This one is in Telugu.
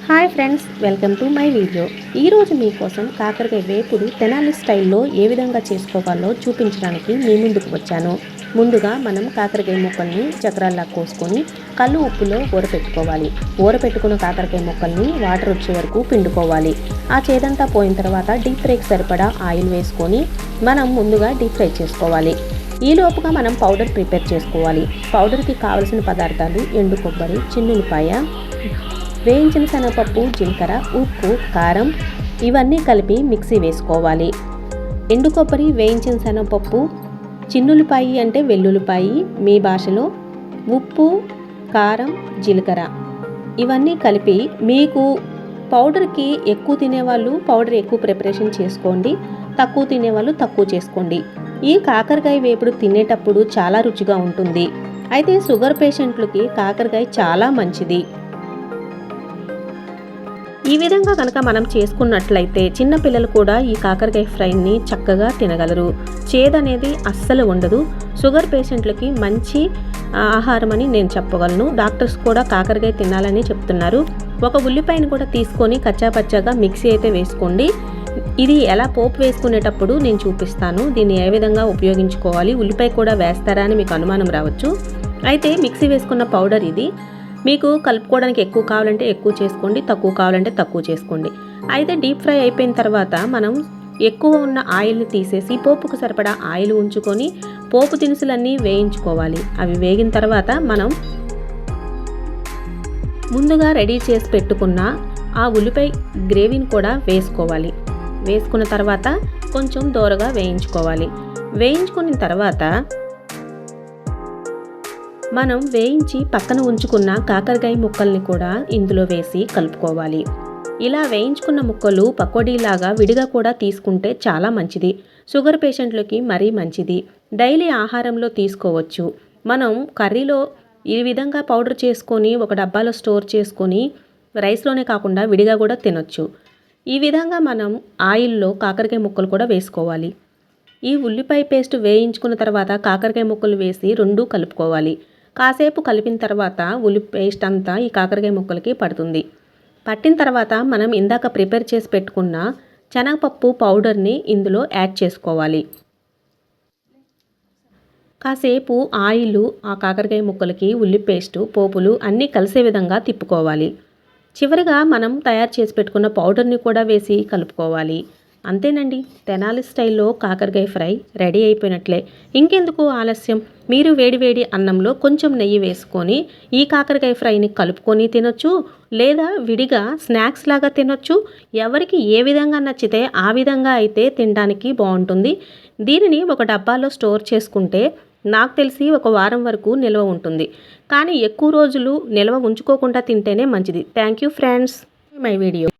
Hi friends, welcome to my video. ఈరోజు మీకోసం కాకరకాయ వేపుడు తెనాలి స్టైల్లో ఏ విధంగా చేసుకోవాలో చూపించడానికి మీ ముందుకు వచ్చాను. ముందుగా మనం కాకరకాయ ముక్కల్ని చక్రాల్లా కోసుకొని కళ్ళు ఉప్పులో ఊరపెట్టుకోవాలి. ఊరపెట్టుకున్న కాకరకాయ ముక్కల్ని వాటర్ వచ్చే వరకు పిండుకోవాలి. ఆ చేదంతా పోయిన తర్వాత డీప్ ఫ్రైకి సరిపడా ఆయిల్ వేసుకొని మనం ముందుగా డీప్ ఫ్రై చేసుకోవాలి. ఈలోపుగా మనం పౌడర్ ప్రిపేర్ చేసుకోవాలి. పౌడర్కి కావలసిన పదార్థాలు ఎండు కొబ్బరి, చిన్నులపాయ, వేయించిన శనగపప్పు, జీలకర్ర, ఉప్పు, కారం ఇవన్నీ కలిపి మిక్సీ వేసుకోవాలి. ఎండు కొబ్బరి, వేయించిన శనగపప్పు, చిన్నులపాయి అంటే వెల్లుల్లిపాయి మీ భాషలో, ఉప్పు, కారం, జీలకర్ర ఇవన్నీ కలిపి మీకు పౌడర్కి ఎక్కువ తినేవాళ్ళు పౌడర్ ఎక్కువ ప్రిపరేషన్ చేసుకోండి, తక్కువ తినేవాళ్ళు తక్కువ చేసుకోండి. ఈ కాకరకాయ వేపుడు తినేటప్పుడు చాలా రుచిగా ఉంటుంది. అయితే షుగర్ పేషెంట్లకి కాకరకాయ చాలా మంచిది. ఈ విధంగా కనుక మనం చేసుకున్నట్లయితే చిన్నపిల్లలు కూడా ఈ కాకరకాయ ఫ్రైని చక్కగా తినగలరు. చేదనేది అస్సలు ఉండదు. షుగర్ పేషెంట్లకి మంచి ఆహారం అని నేను చెప్పగలను. డాక్టర్స్ కూడా కాకరకాయ తినాలని చెప్తున్నారు. ఒక ఉల్లిపాయను కూడా తీసుకొని కచ్చాపచ్చాగా మిక్సీ అయితే వేసుకోండి. ఇది ఎలా పోపు వేసుకునేటప్పుడు నేను చూపిస్తాను. దీన్ని ఏ విధంగా ఉపయోగించుకోవాలి, ఉల్లిపాయ కూడా వేస్తారా అని మీకు అనుమానం రావచ్చు. అయితే మిక్సీ వేసుకున్న పౌడర్ ఇది. మీకు కలుపుకోవడానికి ఎక్కువ కావాలంటే ఎక్కువ చేసుకోండి, తక్కువ కావాలంటే తక్కువ చేసుకోండి. అయితే డీప్ ఫ్రై అయిపోయిన తర్వాత మనం ఎక్కువ ఉన్న ఆయిల్ని తీసేసి పోపుకు సరిపడా ఆయిల్ ఉంచుకొని పోపు దినుసులన్నీ వేయించుకోవాలి. అవి వేగిన తర్వాత మనం ముందుగా రెడీ చేసి పెట్టుకున్న ఆ ఉల్లిపాయ గ్రేవీని కూడా వేసుకోవాలి. వేసుకున్న తర్వాత కొంచెం దోరగా వేయించుకోవాలి. వేయించుకున్న తర్వాత మనం వేయించి పక్కన ఉంచుకున్న కాకరకాయ ముక్కల్ని కూడా ఇందులో వేసి కలుపుకోవాలి. ఇలా వేయించుకున్న ముక్కలు పకోడీలాగా విడిగా కూడా తీసుకుంటే చాలా మంచిది. షుగర్ పేషెంట్లకి మరీ మంచిది. డైలీ ఆహారంలో తీసుకోవచ్చు. మనం కర్రీలో ఈ విధంగా పౌడర్ చేసుకొని ఒక డబ్బాలో స్టోర్ చేసుకొని రైస్లోనే కాకుండా విడిగా కూడా తినొచ్చు. ఈ విధంగా మనం ఆయిల్లో కాకరకాయ ముక్కలు కూడా వేసుకోవాలి. ఈ ఉల్లిపాయ పేస్ట్ వేయించుకున్న తర్వాత కాకరకాయ ముక్కలు వేసి రెండూ కలుపుకోవాలి. కాసేపు కలిపిన తర్వాత ఉల్లి పేస్ట్ అంతా ఈ కాకరకాయ ముక్కలకి పడుతుంది. పట్టిన తర్వాత మనం ఇందాక ప్రిపేర్ చేసి పెట్టుకున్న శనగపప్పు పౌడర్ని ఇందులో యాడ్ చేసుకోవాలి. కాసేపు ఆయిల్ ఆ కాకరకాయ ముక్కలకి ఉల్లి పేస్టు పోపులు అన్నీ కలిసే విధంగా తిప్పుకోవాలి. చివరిగా మనం తయారు చేసి పెట్టుకున్న పౌడర్ని కూడా వేసి కలుపుకోవాలి. అంతేనండి, తెనాలి స్టైల్లో కాకరకాయ ఫ్రై రెడీ అయిపోయినట్లే. ఇంకెందుకు ఆలస్యం, మీరు వేడివేడి అన్నంలో కొంచెం నెయ్యి వేసుకొని ఈ కాకరకాయ ఫ్రైని కలుపుకొని తినొచ్చు, లేదా విడిగా స్నాక్స్ లాగా తినొచ్చు. ఎవరికి ఏ విధంగా నచ్చితే ఆ విధంగా అయితే తినడానికి బాగుంటుంది. దీనిని ఒక డబ్బాలో స్టోర్ చేసుకుంటే నాకు తెలిసి ఒక వారం వరకు నిల్వ ఉంటుంది. కానీ ఎక్కువ రోజులు నిల్వ ఉంచుకోకుండా తింటేనే మంచిది. Thank you friends, my video.